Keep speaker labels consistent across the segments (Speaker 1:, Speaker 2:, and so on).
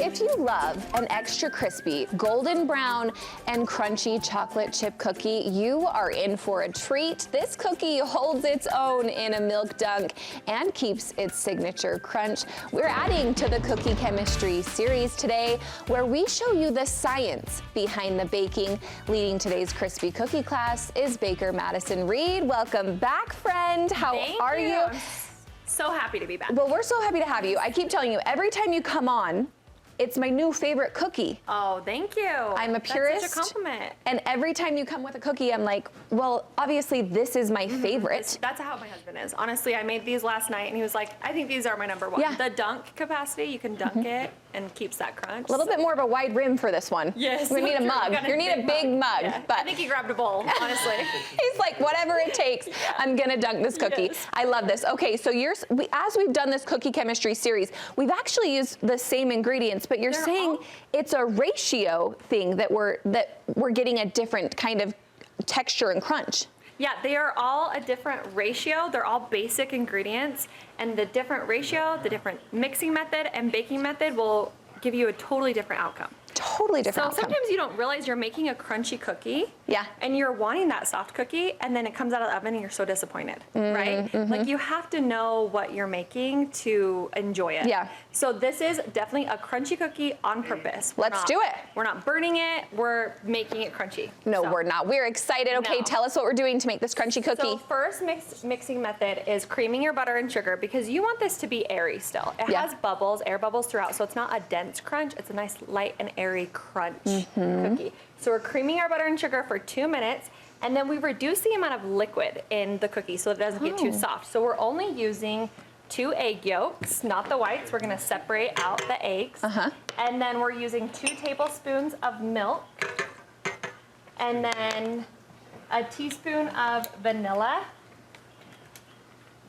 Speaker 1: If you love an extra crispy, golden brown, and crunchy chocolate chip cookie, you are in for a treat. This cookie holds its own in a milk dunk and keeps its signature crunch. We're adding to the Cookie Chemistry series today, where we show you the science behind the baking. Leading today's crispy cookie class is Baker Madison Reid. Welcome back, friend. How are you?
Speaker 2: So happy to be back.
Speaker 1: Well, we're so happy to have you. I keep telling you, every time you come on, it's my new favorite cookie.
Speaker 2: Oh, thank you.
Speaker 1: I'm a purist.
Speaker 2: That's such a compliment.
Speaker 1: And every time you come with a cookie, I'm like, well, obviously this is my favorite.
Speaker 2: That's how my husband is. Honestly, I made these last night and he was like, I think these are my number one.
Speaker 1: Yeah.
Speaker 2: The dunk capacity, you can dunk it and keeps that crunch.
Speaker 1: A little bit more of a wide rim for this one.
Speaker 2: Yes.
Speaker 1: We need a mug. You need a big mug.
Speaker 2: Yeah.
Speaker 1: But
Speaker 2: I think he grabbed a bowl, honestly.
Speaker 1: he's like, whatever it takes, I'm gonna dunk this cookie.
Speaker 2: Yes.
Speaker 1: I love this. Okay, so as we've done this Cookie Chemistry series, we've actually used the same ingredients, but you're saying it's a ratio thing that we're getting a different kind of texture and crunch.
Speaker 2: Yeah, they are all a different ratio. They're all basic ingredients, and the different ratio, the different mixing method and baking method will give you a totally different outcome.
Speaker 1: Totally different
Speaker 2: So
Speaker 1: outcome.
Speaker 2: sometimes you don't realize you're making a crunchy cookie.
Speaker 1: Yeah.
Speaker 2: And you're wanting that soft cookie, and then it comes out of the oven and you're so disappointed, right? Like, you have to know what you're making to enjoy it.
Speaker 1: Yeah.
Speaker 2: So this is definitely a crunchy cookie on purpose.
Speaker 1: Let's do it.
Speaker 2: We're not burning it, we're making it crunchy.
Speaker 1: No, we're not. We're excited. Okay,
Speaker 2: No.
Speaker 1: tell us what we're doing to make this crunchy cookie.
Speaker 2: So first mixing method is creaming your butter and sugar, because you want this to be airy still. It has bubbles, air bubbles throughout, so it's not a dense crunch, it's a nice light and airy crunch cookie. So we're creaming our butter and sugar for 2 minutes, and then we reduce the amount of liquid in the cookie so it doesn't get too soft. So we're only using 2 egg yolks, not the whites. We're gonna separate out the eggs. And then we're using 2 tablespoons of milk, and then a teaspoon of vanilla,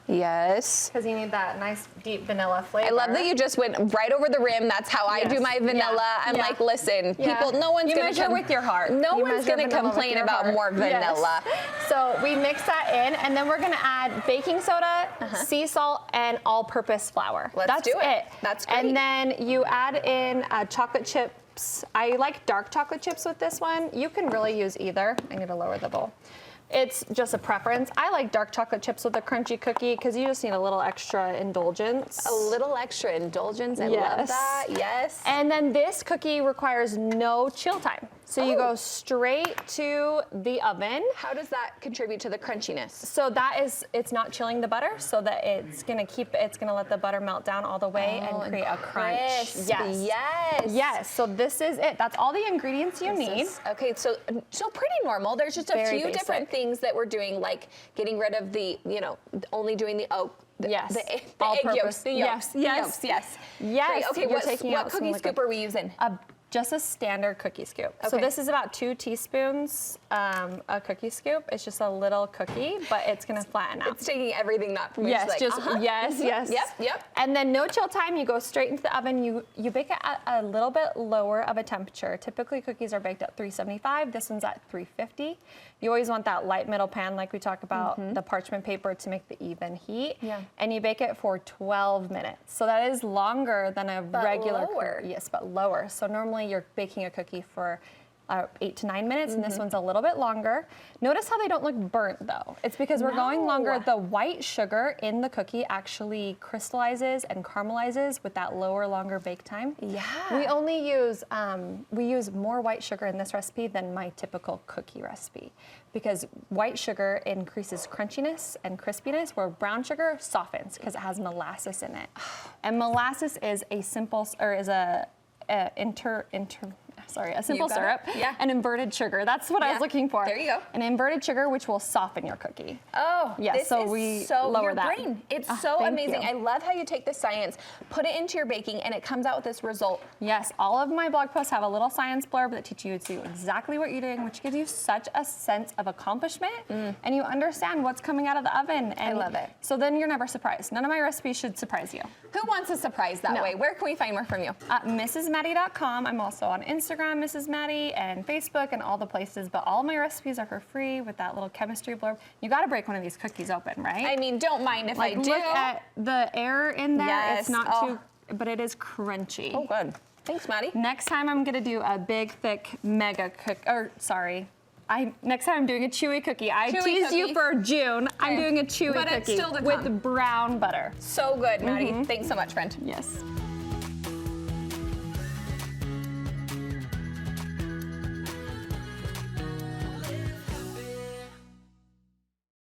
Speaker 1: Yes.
Speaker 2: because you need that nice deep vanilla flavor.
Speaker 1: I love that you just went right over the rim. That's how I do my vanilla. I'm like, listen, people, no one's
Speaker 2: you
Speaker 1: gonna
Speaker 2: measure with your heart.
Speaker 1: No
Speaker 2: You
Speaker 1: one's
Speaker 2: measure
Speaker 1: gonna
Speaker 2: vanilla with
Speaker 1: complain
Speaker 2: your
Speaker 1: about
Speaker 2: heart.
Speaker 1: more vanilla.
Speaker 2: Yes. So we mix that in, and then we're gonna add baking soda, sea salt, and all-purpose flour.
Speaker 1: Let's do it. That's great.
Speaker 2: And then you add in chocolate chips. I like dark chocolate chips with this one. You can really use either. I need to lower the bowl. It's just a preference. I like dark chocolate chips with a crunchy cookie because you just need a little extra indulgence.
Speaker 1: A little extra indulgence. I love that. Yes.
Speaker 2: And then this cookie requires no chill time. So you go straight to the oven.
Speaker 1: How does that contribute to the crunchiness?
Speaker 2: So that is, it's not chilling the butter, so that it's gonna let the butter melt down all the way and create a crunch.
Speaker 1: Yes.
Speaker 2: Yes, so this is it. That's all the ingredients you need.
Speaker 1: Okay, so pretty normal. There's just a
Speaker 2: Very
Speaker 1: few
Speaker 2: basic.
Speaker 1: different things that we're doing, like getting rid of the, only doing the
Speaker 2: Yes.
Speaker 1: the egg
Speaker 2: All-purpose.
Speaker 1: yolks. The yolks.
Speaker 2: Yes.
Speaker 1: The yolks, yes.
Speaker 2: Yes,
Speaker 1: Great. Okay,
Speaker 2: you're taking out
Speaker 1: what
Speaker 2: some
Speaker 1: cookie
Speaker 2: liquid.
Speaker 1: scoop are we using?
Speaker 2: Just a standard cookie scoop. So
Speaker 1: Okay.
Speaker 2: this is about 2 teaspoons, a cookie scoop. It's just a little cookie, but it's gonna flatten out.
Speaker 1: It's taking everything not from
Speaker 2: Yes,
Speaker 1: like,
Speaker 2: just yes.
Speaker 1: Yep.
Speaker 2: And then no chill time. You go straight into the oven. You bake it at a little bit lower of a temperature. Typically, cookies are baked at 375. This one's at 350. You always want that light middle pan, like we talked about, the parchment paper to make the even heat.
Speaker 1: Yeah.
Speaker 2: And you bake it for 12 minutes. So that is longer than a regular.
Speaker 1: lower.
Speaker 2: Yes, but lower. So normally you're baking a cookie for 8 to 9 minutes, and this one's a little bit longer. Notice how they don't look burnt though. It's because we're going longer. The white sugar in the cookie actually crystallizes and caramelizes with that longer bake time.
Speaker 1: Yeah.
Speaker 2: We only use, we use more white sugar in this recipe than my typical cookie recipe, because white sugar increases crunchiness and crispiness, where brown sugar softens because it has molasses in it. And molasses is a simple, or is a simple syrup, an inverted sugar. That's what I was looking for.
Speaker 1: There you go.
Speaker 2: An inverted sugar, which will soften your cookie.
Speaker 1: Oh,
Speaker 2: yeah.
Speaker 1: this
Speaker 2: So
Speaker 1: is
Speaker 2: we
Speaker 1: so
Speaker 2: lower
Speaker 1: your
Speaker 2: that.
Speaker 1: brain. It's so
Speaker 2: thank
Speaker 1: amazing.
Speaker 2: you.
Speaker 1: I love how you take the science, put it into your baking, and it comes out with this result.
Speaker 2: Yes, all of my blog posts have a little science blurb that teach you to do exactly what you're doing, which gives you such a sense of accomplishment, and you understand what's coming out of the oven. And
Speaker 1: I love it.
Speaker 2: So then you're never surprised. None of my recipes should surprise you.
Speaker 1: Who wants a surprise that
Speaker 2: No.
Speaker 1: way? Where can we find more from you?
Speaker 2: MrsMaddie.com. I'm also on Instagram, Mrs. Maddie, and Facebook, and all the places. But all my recipes are for free with that little chemistry blurb. You got to break one of these cookies open, right?
Speaker 1: I mean, don't mind if I do.
Speaker 2: Look at the air in there.
Speaker 1: Yes.
Speaker 2: It's not too, but it is crunchy.
Speaker 1: Oh, good. Thanks, Maddie.
Speaker 2: Next time I'm gonna do a big, thick, mega next time I'm doing a chewy cookie. I teased you for June. Okay. I'm doing a chewy cookie
Speaker 1: it's still to come.
Speaker 2: with brown butter.
Speaker 1: So good, Maddie. Thanks so much, friend.
Speaker 2: Yes.